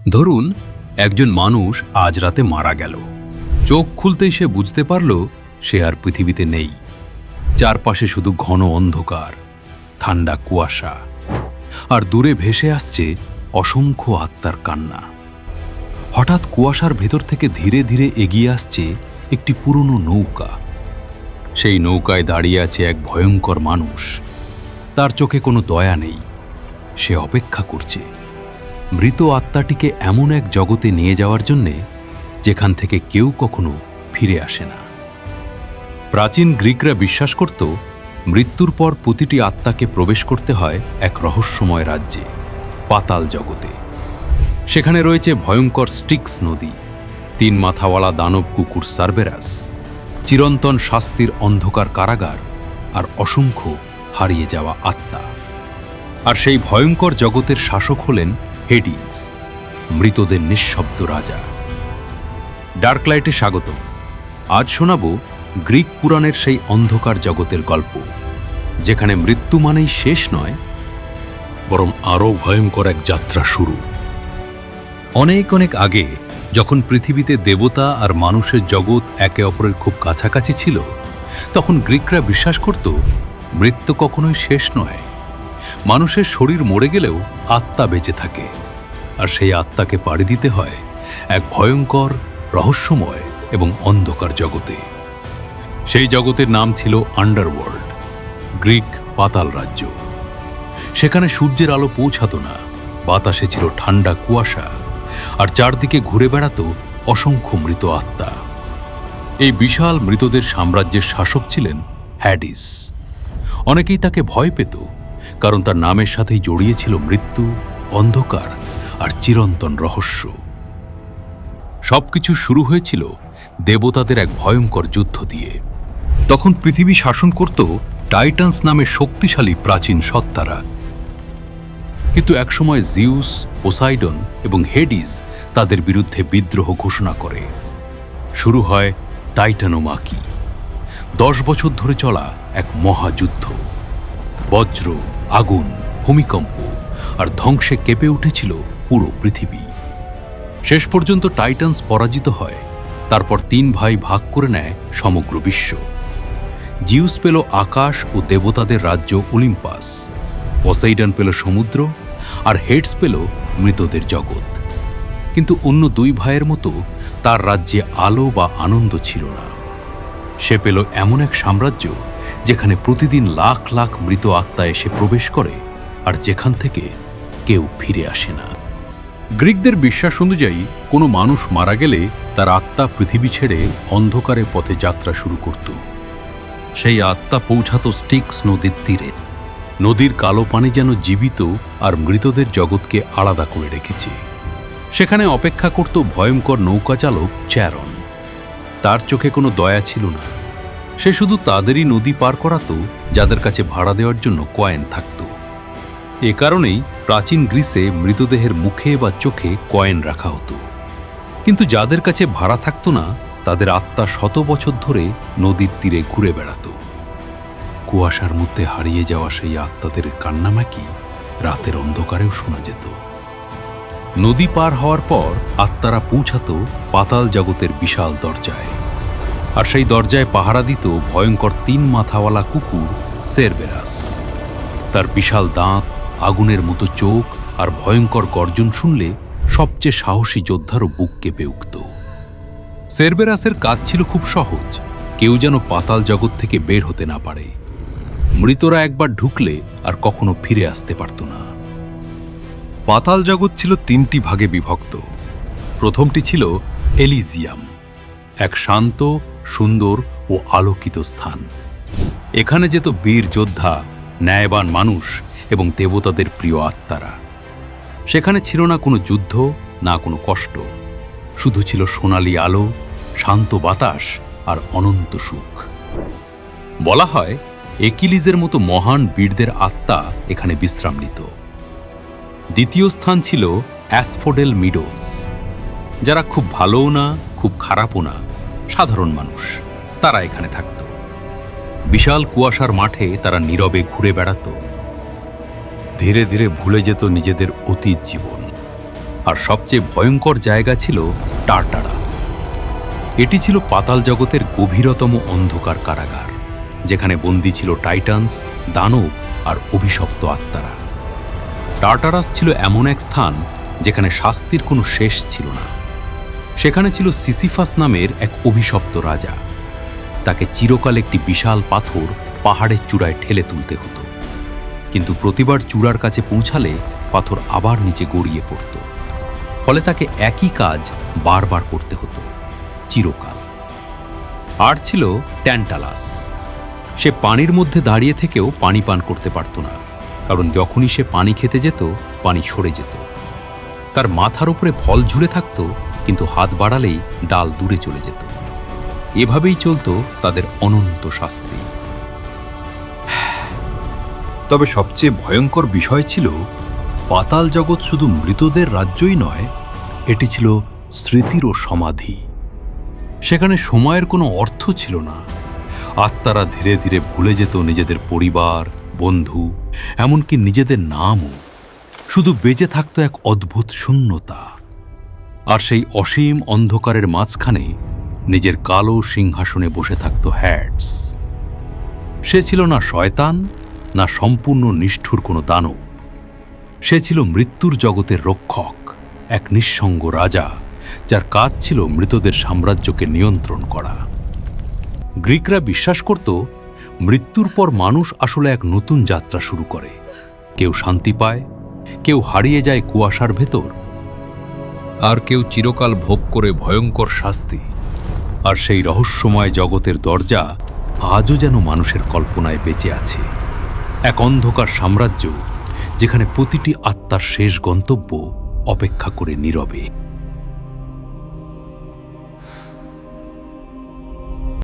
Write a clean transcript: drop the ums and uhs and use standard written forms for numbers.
ধরুন একজন মানুষ আজ রাতে মারা গেল। চোখ খুলতেই সে বুঝতে পারল সে আর পৃথিবীতে নেই। চারপাশে শুধু ঘন অন্ধকার, ঠান্ডা কুয়াশা, আর দূরে ভেসে আসছে অসংখ্য আত্মার কান্না। হঠাৎ কুয়াশার ভেতর থেকে ধীরে ধীরে এগিয়ে আসছে একটি পুরনো নৌকা। সেই নৌকায় দাঁড়িয়ে আছে এক ভয়ঙ্কর মানুষ। তার চোখে কোনো দয়া নেই। সে অপেক্ষা করছে মৃত আত্মাটিকে এমন এক জগতে নিয়ে যাওয়ার জন্যে যেখান থেকে কেউ কখনো ফিরে আসে না। প্রাচীন গ্রিকরা বিশ্বাস করত মৃত্যুর পর প্রতিটি আত্মাকে প্রবেশ করতে হয় এক রহস্যময় রাজ্যে, পাতাল জগতে। সেখানে রয়েছে ভয়ঙ্কর স্টিক্স নদী, 3 মাথাওয়ালা দানব কুকুর সার্বেরাস, চিরন্তন শাস্তির অন্ধকার কারাগার, আর অসংখ্য হারিয়ে যাওয়া আত্মা। আর সেই ভয়ঙ্কর জগতের শাসক হলেন হেডিস, মৃতদের নিঃশব্দ রাজা। ডার্কলাইটে স্বাগত। আজ শোনাব গ্রিক পুরাণের সেই অন্ধকার জগতের গল্প, যেখানে মৃত্যু মানেই শেষ নয়, বরং আরও ভয়ঙ্কর এক যাত্রা শুরু। অনেক অনেক আগে, যখন পৃথিবীতে দেবতা আর মানুষের জগৎ একে অপরের খুব কাছাকাছি ছিল, তখন গ্রিকরা বিশ্বাস করত মৃত্যু কখনোই শেষ নয়। মানুষের শরীর মরে গেলেও আত্মা বেঁচে থাকে, আর সেই আত্মাকে পাড়ি দিতে হয় এক ভয়ঙ্কর, রহস্যময় এবং অন্ধকার জগতে। সেই জগতের নাম ছিল আন্ডারওয়ার্ল্ড, গ্রিক পাতাল রাজ্য। সেখানে সূর্যের আলো পৌঁছাত না, বাতাসে ছিল ঠান্ডা কুয়াশা, আর চারদিকে ঘুরে বেড়াত অসংখ্য মৃত আত্মা। এই বিশাল মৃতদের সাম্রাজ্যের শাসক ছিলেন হ্যাডিস। অনেকেই তাকে ভয় পেত, কারণ তার নামের সাথেই জড়িয়ে ছিল মৃত্যু, অন্ধকার আর চিরন্তন রহস্য। সবকিছু শুরু হয়েছিল দেবতাদের এক ভয়ঙ্কর যুদ্ধ দিয়ে। তখন পৃথিবী শাসন করত টাইটান্স নামে শক্তিশালী প্রাচীন সত্তারা। কিন্তু একসময় জিউস, পোসাইডন এবং হেডিস তাদের বিরুদ্ধে বিদ্রোহ ঘোষণা করে। শুরু হয় টাইটানোমাকি, 10 বছর ধরে চলা এক মহাযুদ্ধ। বজ্র, আগুন, ভূমিকম্প আর ধ্বংসে কেঁপে উঠেছিল পুরো পৃথিবী। শেষ পর্যন্ত টাইটান্স পরাজিত হয়। তারপর 3 ভাই ভাগ করে নেয় সমগ্র বিশ্ব। জিউস পেল আকাশ ও দেবতাদের রাজ্য ওলিম্পাস, পসাইডন পেল সমুদ্র, আর হেডস পেল মৃতদের জগৎ। কিন্তু অন্য 2 ভাইয়ের মতো তার রাজ্যে আলো বা আনন্দ ছিল না। সে পেল এমন এক সাম্রাজ্য যেখানে প্রতিদিন লাখ লাখ মৃত আত্মা এসে প্রবেশ করে, আর যেখান থেকে কেউ ফিরে আসে না। গ্রিকদের বিশ্বাস অনুযায়ী কোনো মানুষ মারা গেলে তার আত্মা পৃথিবী ছেড়ে অন্ধকারের পথে যাত্রা শুরু করত। সেই আত্মা পৌঁছাত স্টিক্স নদীর তীরে। নদীর কালো পানি যেন জীবিত আর মৃতদের জগৎকে আলাদা করে রেখেছে। সেখানে অপেক্ষা করত ভয়ঙ্কর নৌকাচালক চ্যারন। তার চোখে কোনো দয়া ছিল না। সে শুধু তাদেরই নদী পার করাতো যাদের কাছে ভাড়া দেওয়ার জন্য কয়েন থাকত। এ কারণেই প্রাচীন গ্রিসে মৃতদেহের মুখে বা চোখে কয়েন রাখা হতো। কিন্তু যাদের কাছে ভাড়া থাকতো না, তাদের আত্মা 100 বছর ধরে নদীর তীরে ঘুরে বেড়াত। কুয়াশার মধ্যে হারিয়ে যাওয়া সেই আত্মাদের কান্নামাকি রাতের অন্ধকারেও শোনা যেত। নদী পার হওয়ার পর আত্মারা পৌঁছাত পাতাল জগতের বিশাল দরজায়। আর সেই দরজায় পাহারা দিত ভয়ঙ্কর 3 মাথাওয়ালা কুকুর সেরবেরাস। তার বিশাল দাঁত, আগুনের মতো চোখ আর ভয়ঙ্কর গর্জন শুনলে সবচেয়ে সাহসী যোদ্ধারও বুক কেঁপে উঠত। সেরবেরাসের কাজ ছিল খুব সহজ, কেউ যেন পাতাল জগৎ থেকে বের হতে না পারে। মৃতরা একবার ঢুকলে আর কখনো ফিরে আসতে পারত না। পাতাল জগৎ ছিল 3টি ভাগে বিভক্ত। প্রথমটি ছিল এলিজিয়াম, এক শান্ত, সুন্দর ও আলোকিত স্থান। এখানে যেত বীর যোদ্ধা, ন্যায়বান মানুষ এবং দেবতাদের প্রিয় আত্মারা। সেখানে ছিল না কোনো যুদ্ধ, না কোনো কষ্ট। শুধু ছিল সোনালি আলো, শান্ত বাতাস আর অনন্ত সুখ। বলা হয় একিলিজের মতো মহান বীরদের আত্মা এখানে বিশ্রাম নিত। দ্বিতীয় স্থান ছিল অ্যাসফোডেল মিডোজ, যারা খুব ভালোও না, খুব খারাপও না, সাধারণ মানুষ, তারা এখানে থাকত। বিশাল কুয়াশার মাঠে তারা নীরবে ঘুরে বেড়াত, ধীরে ধীরে ভুলে যেত নিজেদের অতীত জীবন। আর সবচেয়ে ভয়ঙ্কর জায়গা ছিল টার্টারাস। এটি ছিল পাতাল জগতের গভীরতম অন্ধকার কারাগার, যেখানে বন্দী ছিল টাইটান্স, দানব আর অভিশপ্ত আত্মারা। টার্টারাস ছিল এমন এক স্থান যেখানে শাস্তির কোনো শেষ ছিল না। সেখানে ছিল সিসিফাস নামের এক অভিশপ্ত রাজা। তাকে চিরকাল একটি বিশাল পাথর পাহাড়ের চূড়ায় ঠেলে তুলতে হতো, কিন্তু প্রতিবার চূড়ার কাছে পৌঁছালে পাথর আবার নিচে গড়িয়ে পড়ত। ফলে তাকে একই কাজ বারবার করতে হতো চিরকাল। আর ছিল ট্যান্টালাস। সে পানির মধ্যে দাঁড়িয়ে থেকেও পানি পান করতে পারত না, কারণ যখনই সে পানি খেতে যেত পানি সরে যেত। তার মাথার উপরে ফল ঝুলে থাকত, কিন্তু হাত বাড়ালেই ডাল দূরে চলে যেত। এভাবেই চলত তাদের অনন্ত শাস্তি। তবে সবচেয়ে ভয়ঙ্কর বিষয় ছিল, পাতাল জগৎ শুধু মৃতদের রাজ্যই নয়, এটি ছিল স্মৃতিরও সমাধি। সেখানে সময়ের কোনো অর্থ ছিল না। আত্মারা ধীরে ধীরে ভুলে যেত নিজেদের পরিবার, বন্ধু, এমনকি নিজেদের নামও। শুধু বেঁচে থাকতো এক অদ্ভুত শূন্যতা। আর সেই অসীম অন্ধকারের মাঝখানে নিজের কালো সিংহাসনে বসে থাকত হ্যাডস। সে ছিল না শয়তান, না সম্পূর্ণ নিষ্ঠুর কোনো দানব। সে ছিল মৃত্যুর জগতের রক্ষক, এক নিঃসঙ্গ রাজা, যার কাজ ছিল মৃতদের সাম্রাজ্যকে নিয়ন্ত্রণ করা। গ্রিকরা বিশ্বাস করত, মৃত্যুর পর মানুষ আসলে এক নতুন যাত্রা শুরু করে। কেউ শান্তি পায়, কেউ হারিয়ে যায় কুয়াশার ভেতর, আর কেউ চিরকাল ভোগ করে ভয়ঙ্কর শাস্তি। আর সেই রহস্যময় জগতের দরজা আজও যেন মানুষের কল্পনায় বেঁচে আছে। এক অন্ধকার সাম্রাজ্য, যেখানে প্রতিটি আত্মার শেষ গন্তব্য অপেক্ষা করে নীরবে।